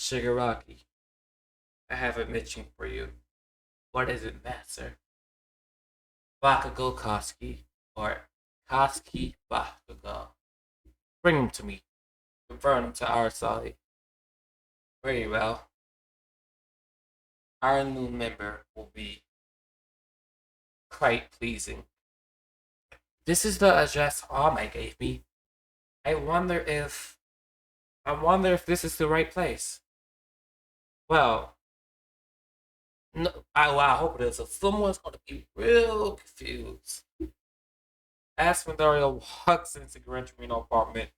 Shigaraki, I have a mission for you. What is it, master? Bakugo Koski, or Koski Bakugo. Bring him to me. Convert him to our side. Very well. Our new member will be quite pleasing. This is the address Alma gave me. I wonder if this is the right place. Well, no, I hope it is. So someone's going to be real confused. As Dario walks into Gran Torino apartment,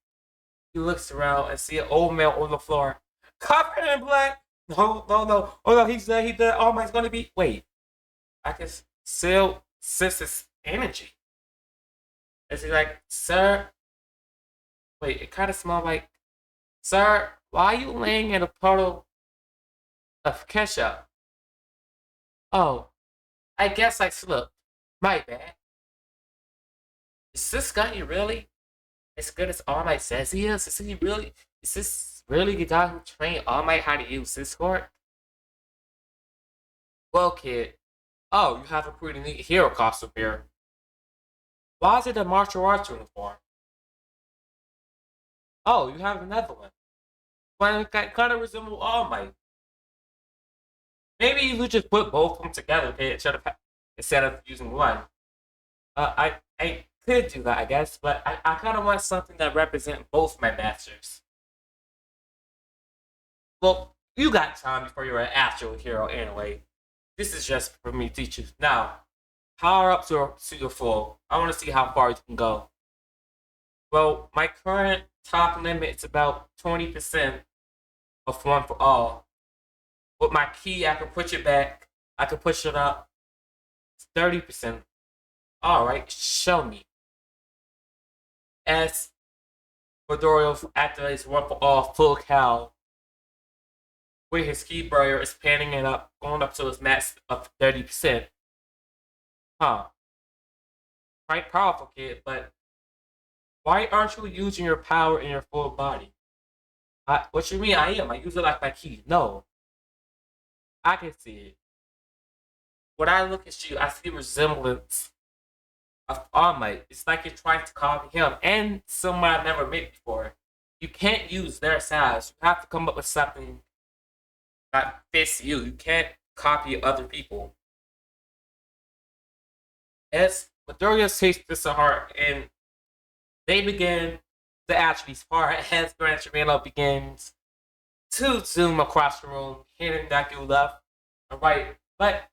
he looks around and see an old man on the floor, covered in blood. No, no, no. Oh no, he's dead. He dead. Oh my, it's going to be. Wait, I can still sense his energy. Is he like, sir? Wait, it kind of smells like, sir. Why are you laying in a puddle of ketchup? Oh, I guess I slipped. My bad. Is this guy really as good as All Might says he is? Is he really? Is this really the guy who trained All Might how to use this sword? Well, kid. Oh, you have a pretty neat hero costume here. Why is it a martial arts uniform? Oh, you have another one. Well, it kind of resemble All Might. Maybe you could just put both of them together, okay, instead of using one. I could do that, I guess, but I kind of want something that represents both my masters. Well, you got time before you're an actual hero anyway. This is just for me to teach you. Now, power up to your full. I want to see how far you can go. Well, my current top limit is about 20% of one for all. With my key, I can push it back. I can push it up. It's 30%. Alright, show me. As Midoriya activates one for all full cow, where his key barrier is panning it up, going up to his max of 30%. Huh. Quite powerful, kid, but why aren't you using your power in your full body? What you mean I am? I use it like my key. No. I can see it. When I look at you, I see resemblance of All Might. It's like you're trying to copy him and someone I've never met before. You can't use their size. You have to come up with something that fits you. You can't copy other people. As Midoriya takes this to heart, and they begin to actually spar as Gran Torino begins to zoom across the room, hitting Deku left and right. But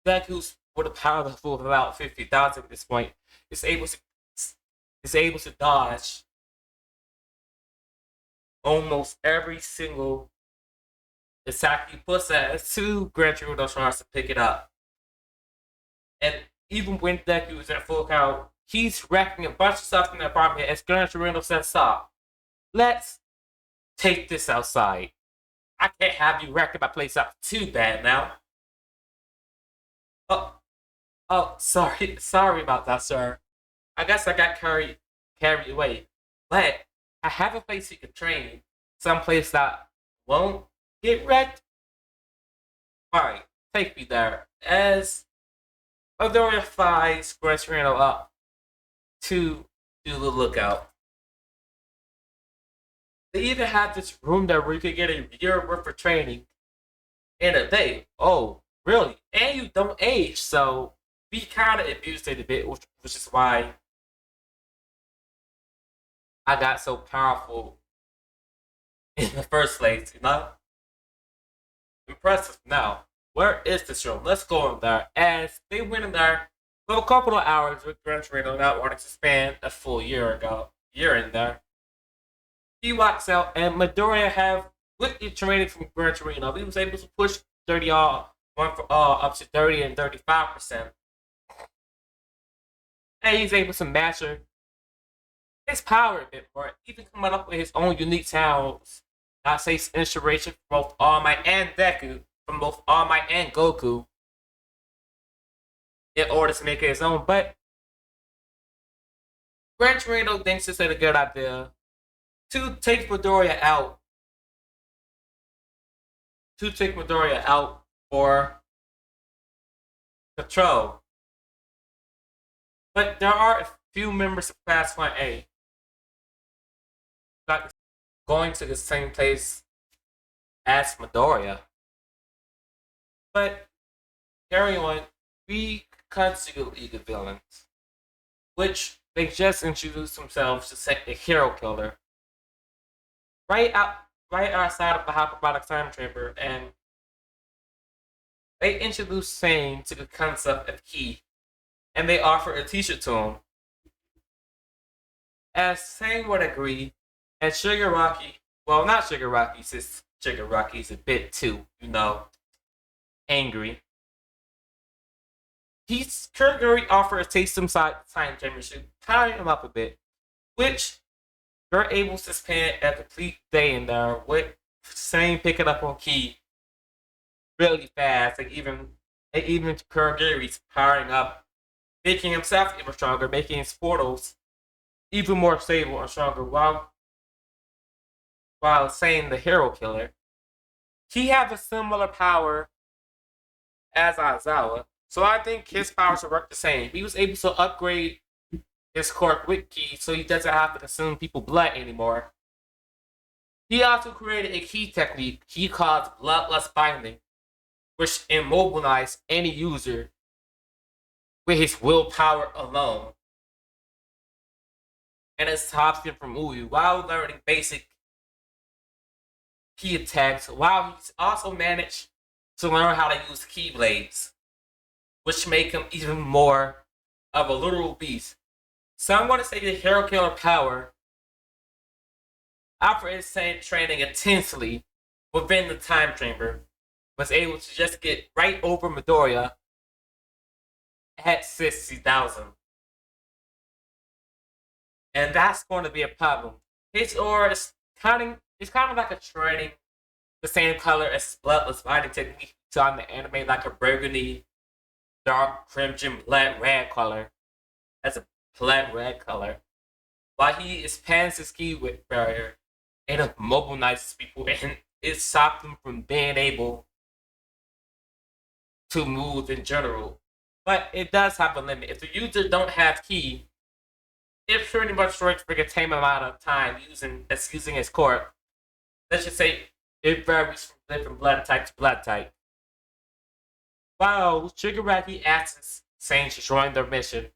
Deku's with a power level of about 50,000 at this point is able to dodge almost every single attack he puts at as two Gran Torino tries to pick it up. And even when Deku is at full count, he's wrecking a bunch of stuff in the apartment as Gran Torino says, stop. Let's take this outside. I can't have you wrecking my place up too bad now. Oh, oh, sorry about that, sir. I guess I got carried away. But I have a place you can train. Someplace that won't get wrecked. Alright, take me there. As Midoriya flies Gran Torino up to do the lookout. They even have this room there where you could get a year worth of training in a day. Oh, really? And you don't age, so we kind of abused it a bit, which is why I got so powerful in the first place, you know? Impressive. Now, where is this room? Let's go in there. As they went in there for a couple of hours with Gran Torino not wanting to spend a full year in there. He walks out, and Midoriya have with the training from Gran Torino, he was able to push 30 all, one for all, up to 30 and 35%. And he's able to master his power a bit more, even coming up with his own unique talents. That takes inspiration from both All Might and Deku, from both All Might and Goku, in order to make it his own. But Gran Torino thinks this is a good idea to take Midoriya out to take Midoriya out for control. But there are a few members of Class 1A not going to the same place as Midoriya. But carry on, we cut to the League of Villains, which they just introduced themselves to set the hero killer right out right outside of the hyperbolic time chamber, and they introduced Sane to the concept of ki, and they offer a t-shirt to him. As Sane would agree, and Shigaraki, well, not Shigaraki, since Shigaraki's a bit too, angry. He's Kurguri offered a taste inside the time chamber to tie him up a bit, which they're able to spend a complete day in there with Sane picking up on ki really fast. Even Kurguri's powering up, making himself even stronger, making his portals even more stable and stronger while saying the hero killer. He has a similar power as Aizawa, so I think his powers will work the same. He was able to upgrade his quirk with ki so he doesn't have to consume people's blood anymore. He also created a ki technique he calls bloodlust binding, which immobilizes any user with his willpower alone, and it stops him from moving while learning basic ki attacks, while he's also managed to learn how to use ki blades, which make him even more of a literal beast. So I'm going to say the hero killer power, after his training intensely within the time chamber, was able to just get right over Midoriya at 60,000. And that's going to be a problem. His aura is kind of like a training the same color as his bloodless fighting technique on the anime, like a burgundy, dark crimson, blood red color. That's a blood red color. While he expands his ki with barrier, it immobilizes people and it stops them from being able to move in general. But it does have a limit. If the user don't have ki, it pretty much works for the same amount of time using his core. Let's just say it varies from different blood type to blood type. While Shigaraki asks Sane to join their mission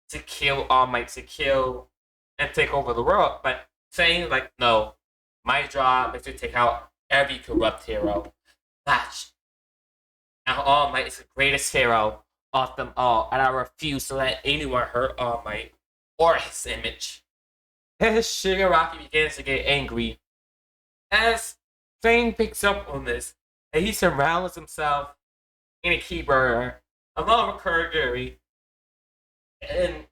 to kill All Might, to kill and take over the world, but Sane like, no, my job is to take out every corrupt hero. Flash. And All Might is the greatest hero of them all, and I refuse to let anyone hurt All Might or his image. As Shigaraki begins to get angry, as Sane picks up on this, and he surrounds himself in a ki barrier, along with Kurogiri, and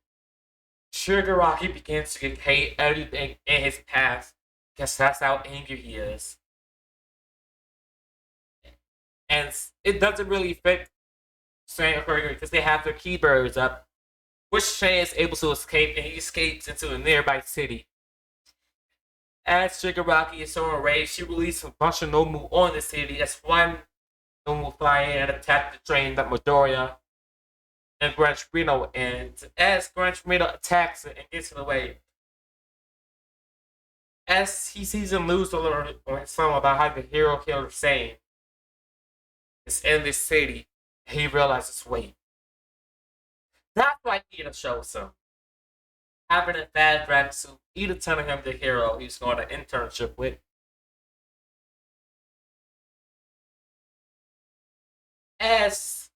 Shigaraki begins to hate everything in his path, because that's how angry he is. And it doesn't really fit Sane and Kurogiri because they have their ki barriers up, which Sane is able to escape, and he escapes into a nearby city. As Shigaraki is so enraged, she releases a bunch of Nomu on the city as one Nomu fly in and attack the train that Midoriya and Gran Torino, and as Gran Torino attacks it and gets in the way, as he sees him lose a little on his phone about how the hero killer Sane is in this city, he realizes, wait, that's why Ida shows him. Having a bad drag suit, Ida telling him the hero he's going to internship with. As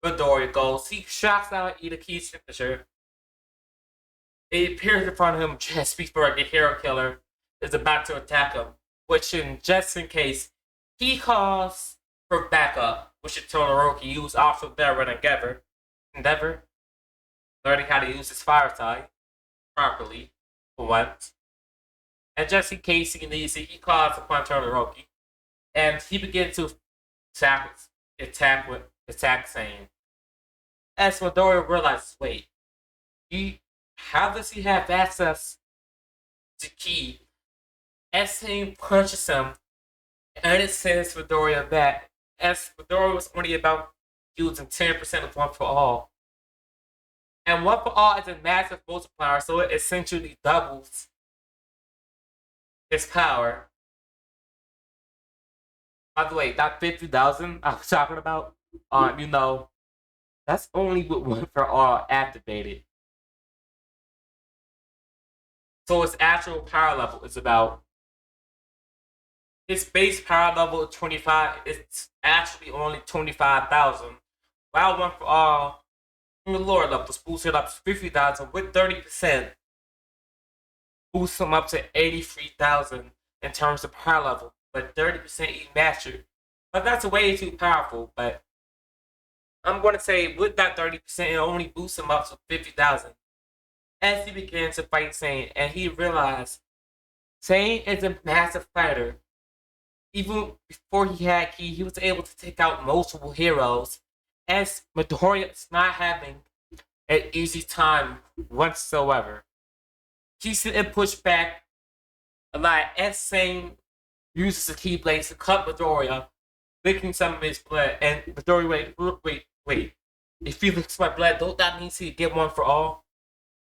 Midoriya goes, he shouts out Ida Ki's signature. It appears in front of him just before the hero killer is about to attack him, which, just in case, he calls for backup, which is Todoroki, who's also there in Endeavor, learning how to use his fire type properly for once. And just in case he needs it, he calls upon Todoroki, and he begins to attack Sane. As Midoriya realizes, wait, how does he have access to ki? As Sane punches him And it says Midoriya that as Midoriya was only about using 10% of One for All. And One for All is a massive multiplier, so it essentially doubles his power. By the way, that 50,000 I was talking about, you know, that's only with One for All activated. So its actual power level is about its base power level of 25. It's actually only 25,000. While One for All from the lower levels boosts it up to 50,000 with 30%, boosts them up to 83,000 in terms of power level, but 30% each mastered. But that's way too powerful. But I'm going to say with that 30%, it only boosts him up to 50,000. As he began to fight Saiyan, and he realized Saiyan is a massive fighter. Even before he had Ki, he was able to take out multiple heroes. As Midoriya is not having an easy time whatsoever. He didn't push back a lot. As Saiyan uses the Keyblade to cut Midoriya, licking some of his blood. And Midoriya, wait. If he licks my blood, don't that mean he get One for All?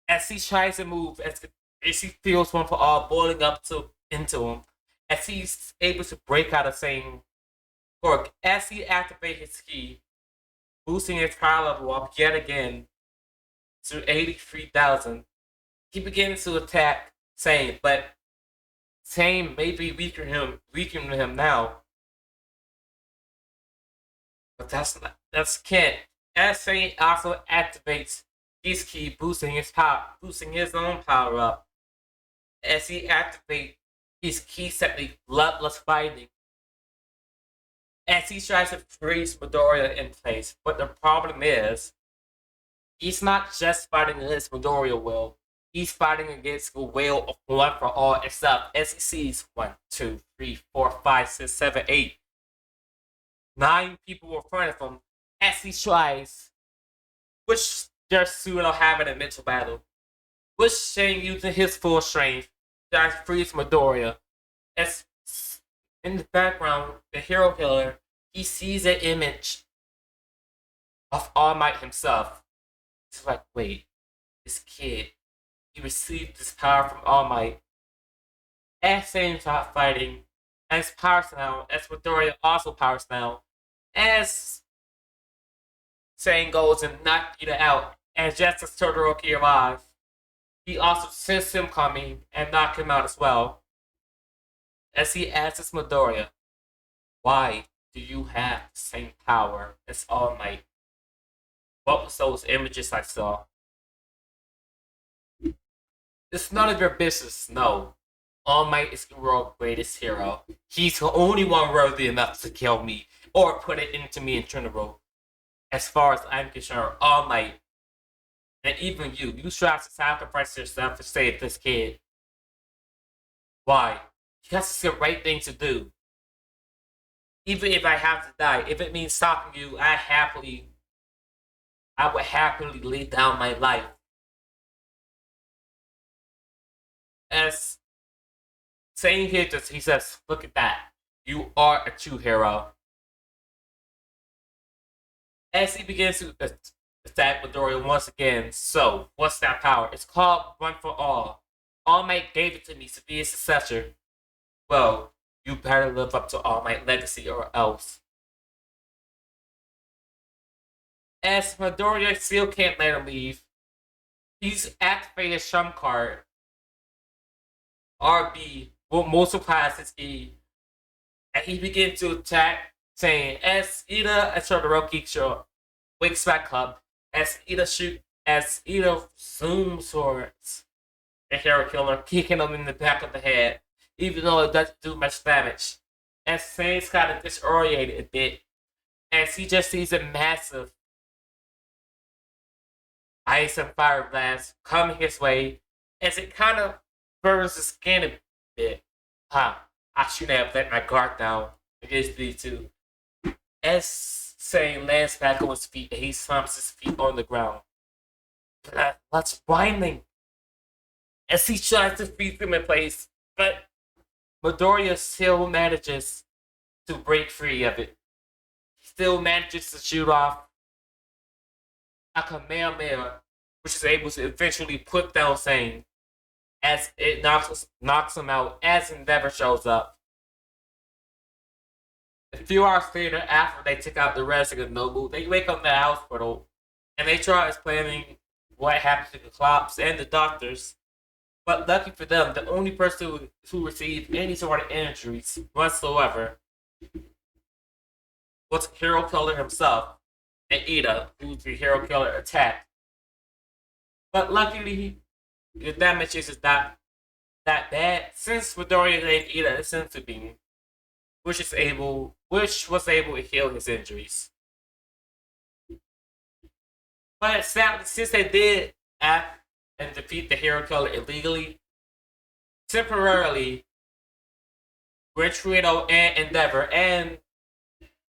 As he tries to move, as he feels One for All boiling up into him, as he's able to break out of Saiyan Cork, as he activates his Ki, boosting his power level up yet again to 83,000, he begins to attack Saiyan, but Saiyan may be weakening him now. But that's can't. As Saiyan also activates his Ki, boosting his own power up. As he activates his Ki technique, bloodless fighting. As he tries to freeze Midoriya in place. But the problem is, he's not just fighting against Midoriya will. He's fighting against the will of One for All itself. As he sees 1, 2, 3, 4, 5, 6, 7, 8, 9 people in front of him. As he tries, which they're soon having a mental battle. Which Shane using his full strength tries to freeze Midoriya. As in the background, the hero killer, he sees an image of All Might himself. It's like, wait, this kid, he received this power from All Might. As Saiyan stops fighting, as powers now, as Midoriya also powers now, as Saiyan goes and knocks Ida out, and just as Todoroki arrives, he also senses him coming and knock him out as well. As he asks Midoriya, why do you have the same power as All Might? What was those images I saw? It's none of your business, no. All Might is the world's greatest hero. He's the only one worthy enough to kill me, or put it into me in general. As far as I'm concerned, All Might, and even you try to sacrifice yourself to save this kid. Why? Because it's the right thing to do. Even if I have to die, if it means stopping you, I would happily lay down my life. As saying here, he says, look at that. You are a true hero. As he begins to attack Midoriya once again, so, what's that power? It's called One for All. All Might gave it to me to be his successor. Well, you better live up to All Might legacy or else. As Midoriya still can't let him leave, he's activated his trump card. RB will multiply his E, and he begins to attack, saying, as Ida and Todoroki wakes back up, as Ida zooms towards the hero killer, kicking him in the back of the head, even though it doesn't do much damage. And Sain's kind of disoriented a bit, as he just sees a massive ice and fire blast coming his way, as it kind of burns his skin a bit. I shouldn't have let my guard down against these two. As Saiyan lands back on his feet and he slumps his feet on the ground. That's whining. As he tries to freeze him in place, but Midoriya still manages to break free of it. He still manages to shoot off a Kamehameha, which is able to eventually put down Sane as it knocks him out as Endeavor shows up. A few hours later, after they take out the rest of the Nobu, they wake up in the hospital and they try explaining what happened to the cops and the doctors. But lucky for them, the only person who received any sort of injuries whatsoever was Hero Killer himself and Ida, who the Hero Killer attacked. But luckily, the damage is not that bad since Midoriya gave Ida a senzu bean, which was able to heal his injuries. But sadly, since they did act and defeat the Hero Killer illegally, temporarily, Torino and Endeavor and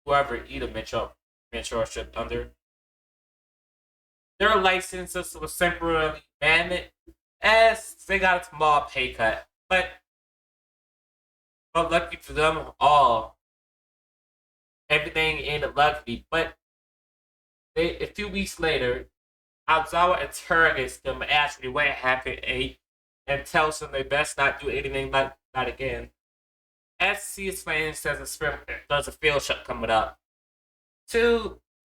whoever Ida mentorship under, their licenses was temporarily banned as they got a small pay cut. But lucky for them all, everything ended luckily. But a few weeks later, Aizawa interrogates them actually what happened and tells them they best not do anything like that again. As he explains, there's a field trip coming up.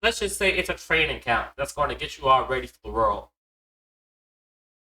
Let's just say it's a training camp that's going to get you all ready for the world.